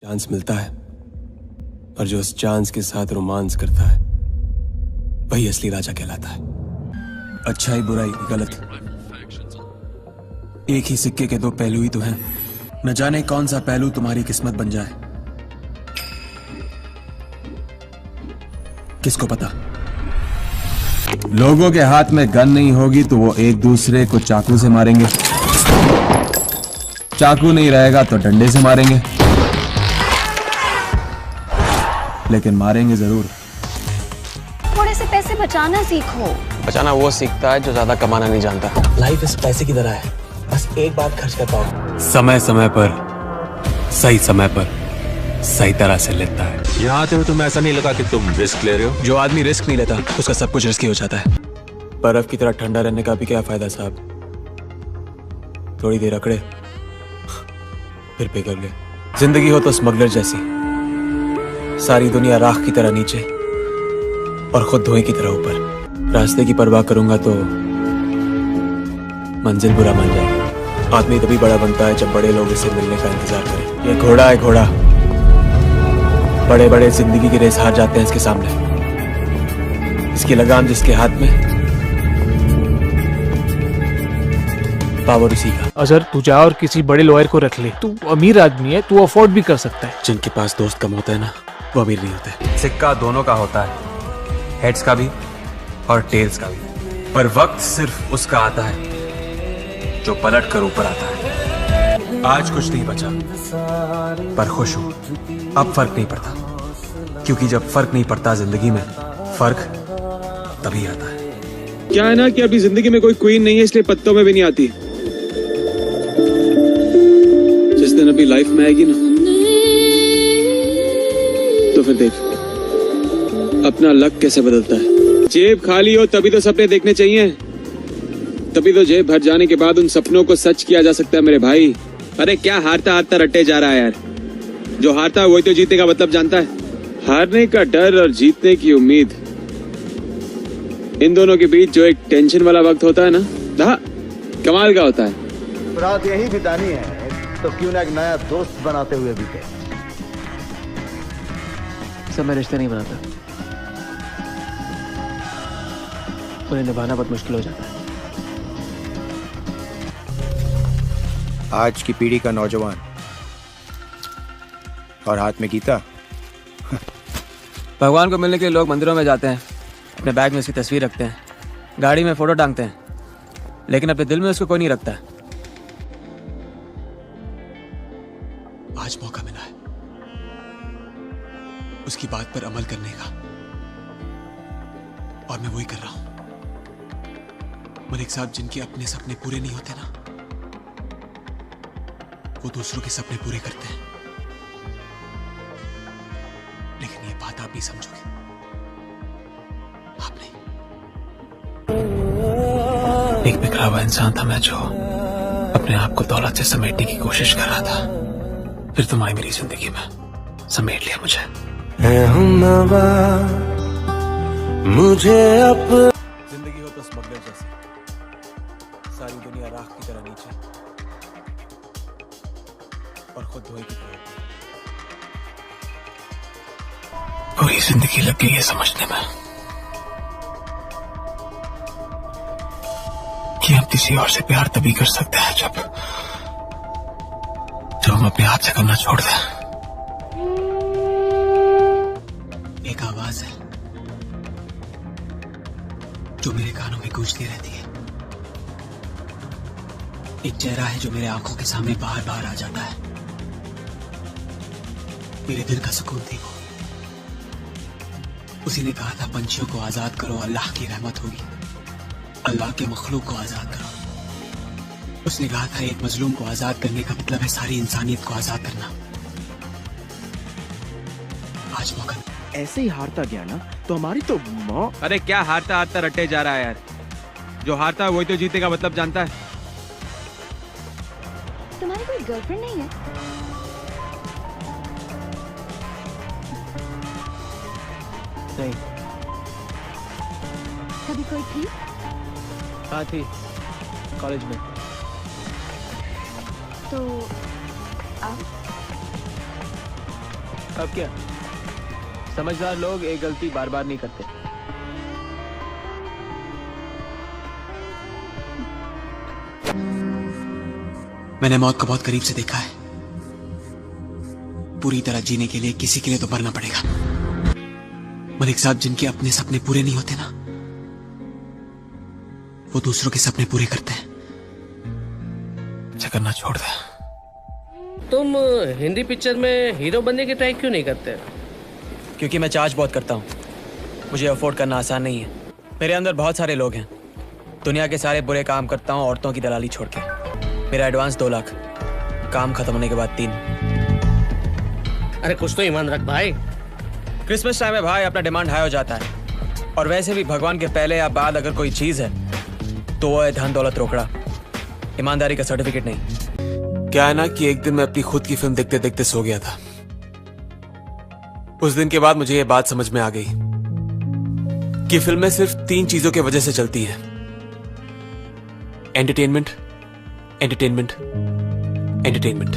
Chance मिलता है और जो उस चांस के साथ रोमांस करता है वही असली राजा कहलाता है। अच्छाई बुराई गलत, एक ही सिक्के के दो पहलू ही तो हैं। न जाने कौन सा पहलू तुम्हारी किस्मत बन जाए, किसको पता। लोगों के हाथ में गन नहीं होगी तो वो एक दूसरे को चाकू से मारेंगे, चाकू नहीं रहेगा तो डंडे से मारेंगे, लेकिन मारेंगे जरूर। थोड़े से पैसे बचाना सीखो। बचाना वो सीखता है जो ज्यादा कमाना नहीं जानता। लाइफ इस पैसे की तरह है, बस एक बार खर्च कर पाओ, समय समय पर सही समय पर सही तरह से लेता है। यहाँ आते हुए तुम्हें ऐसा नहीं लगा कि तुम रिस्क ले रहे हो? जो आदमी रिस्क नहीं लेता उसका सब कुछ रिस्की हो जाता है। बर्फ की तरह ठंडा रहने का भी क्या फायदा साहब, थोड़ी देर अकड़े फिर पिघल गए। जिंदगी हो तो स्मगलर जैसी, सारी दुनिया राख की तरह नीचे और खुद धुएं की तरह ऊपर। रास्ते की परवाह करूंगा तो मंजिल बुरा मान जाएगी। आदमी तभी बड़ा बनता है जब बड़े लोगों से मिलने का इंतजार करे। ये घोड़ा है घोड़ा, बड़े बड़े जिंदगी की रेस हार जाते हैं इसके सामने। इसकी लगाम जिसके हाथ में, पावर उसी का। अजहर तू जा और किसी बड़े लॉयर को रख ले, तू अमीर आदमी है, तू अफोर्ड भी कर सकता है। जिनके पास दोस्त कम होता है ना, वो अमीर नहीं होते। सिक्का दोनों का होता है, हेड्स का भी और टेल्स का भी, पर वक्त सिर्फ उसका आता है जो पलट कर ऊपर आता है। आज कुछ नहीं बचा पर खुश हूं, अब फर्क नहीं पड़ता, क्योंकि जब फर्क नहीं पड़ता जिंदगी में, फर्क तभी आता है। क्या है ना कि अभी जिंदगी में कोई क्वीन नहीं है, इसलिए पत्तों में भी नहीं आती। जिस दिन अभी लाइफ में आएगी ना, तो फिर देख अपना लक कैसे बदलता है। जेब खाली हो तभी तो सपने देखने चाहिए, तभी तो जेब भर जाने के बाद उन सपनों को सच किया जा सकता है मेरे भाई। अरे क्या हारता हारता रट्टे जा रहा है यार, जो हारता है वही तो जीतने का मतलब जानता है। हारने का डर और जीतने की उम्मीद, इन दोनों के बीच जो एक टेंशन वाला वक्त होता है ना, कमाल का होता है। रात यही बितानी है तो क्यों ना एक नया दोस्त बनाते हुए बीते। सब मैं रिश्ते नहीं बनाता, उन्हें निभाना बहुत मुश्किल हो जाता है। आज की पीढ़ी का नौजवान और हाथ में गीता। भगवान को मिलने के लिए लोग मंदिरों में जाते हैं, अपने बैग में उसकी तस्वीर रखते हैं, गाड़ी में फोटो टांगते हैं, लेकिन अपने दिल में उसको कोई नहीं रखता। आज मौका मिला है उसकी बात पर अमल करने का, और मैं वही कर रहा हूं। मलिक साहब, जिनके अपने सपने पूरे नहीं होते ना, वो दूसरों के सपने पूरे करते हैं। लेकिन ये बात आप नहीं समझोगे, आप नहीं। एक बिखरा हुआ इंसान था मैं, जो अपने आप को दौलत से समेटने की कोशिश कर रहा था। फिर तुम आई मेरी जिंदगी में, समेट लिया मुझे। मुझे अब जिंदगी हो तो स्मगलर जैसी, सारी दुनिया राख की तरह नीचे और खुद धोए की तरह। पूरी जिंदगी लग गई है समझने में कि हम किसी और से प्यार तभी कर सकते हैं जब हम अपने हाथ से करना छोड़ दें। एक आवाज है जो मेरे कानों में गूंजती रहती है, एक चेहरा है जो मेरे आंखों के सामने बार बार आ जाता है। मेरे दिल का सुकून थी वो। उसी ने कहा था पंछियों को आजाद करो, अल्लाह की रहमत होगी। अल्लाह के मखलूक को आजाद करो। उसने कहा था एक मजलूम को आजाद करने का मतलब है सारी इंसानियत को आजाद करना। आज मौका। ऐसे ही हारता गया ना तो हमारी तो अरे क्या हारता हारता रट्टे जा रहा है यार, जो हारता है वही तो जीतने का मतलब जानता है। तुम्हारी कोई गर्लफ्रेंड नहीं है? नहीं। कभी कोई थी? हाँ थी, कॉलेज में। तो अब अब क्या? समझदार लोग एक गलती बार बार नहीं करते। मैंने मौत को बहुत करीब से देखा है। पूरी तरह जीने के लिए किसी के लिए तो मरना पड़ेगा। मलिक साहब, जिनके अपने सपने पूरे नहीं होते ना, वो दूसरों के सपने पूरे करते हैं। अच्छा करना छोड़ दे। तुम हिंदी पिक्चर में हीरो बनने की ट्राई क्यों नहीं करते? क्योंकि मैं चार्ज बहुत करता हूँ। मुझे अफोर्ड करना आसान नहीं है। मेरे अंदर बहुत सारे लोग हैं। दुनिया के सारे बुरे काम करता हूँ औरतों की दलाली छोड़ के। मेरा एडवांस 2 लाख, काम खत्म होने के बाद 3। अरे कुछ तो ईमान रख भाई। क्रिसमस टाइम में भाई अपना डिमांड हाई हो जाता है। और वैसे भी भगवान के पहले या बाद अगर कोई चीज है तो वो है धन दौलत रोकड़ा, ईमानदारी का सर्टिफिकेट नहीं। क्या है ना कि एक दिन मैं अपनी खुद की फिल्म देखते देखते सो गया था। उस दिन के बाद मुझे ये बात समझ में आ गई कि फिल्में सिर्फ 3 चीजों की वजह से चलती हैं: एंटरटेनमेंट, एंटरटेनमेंट, एंटरटेनमेंट।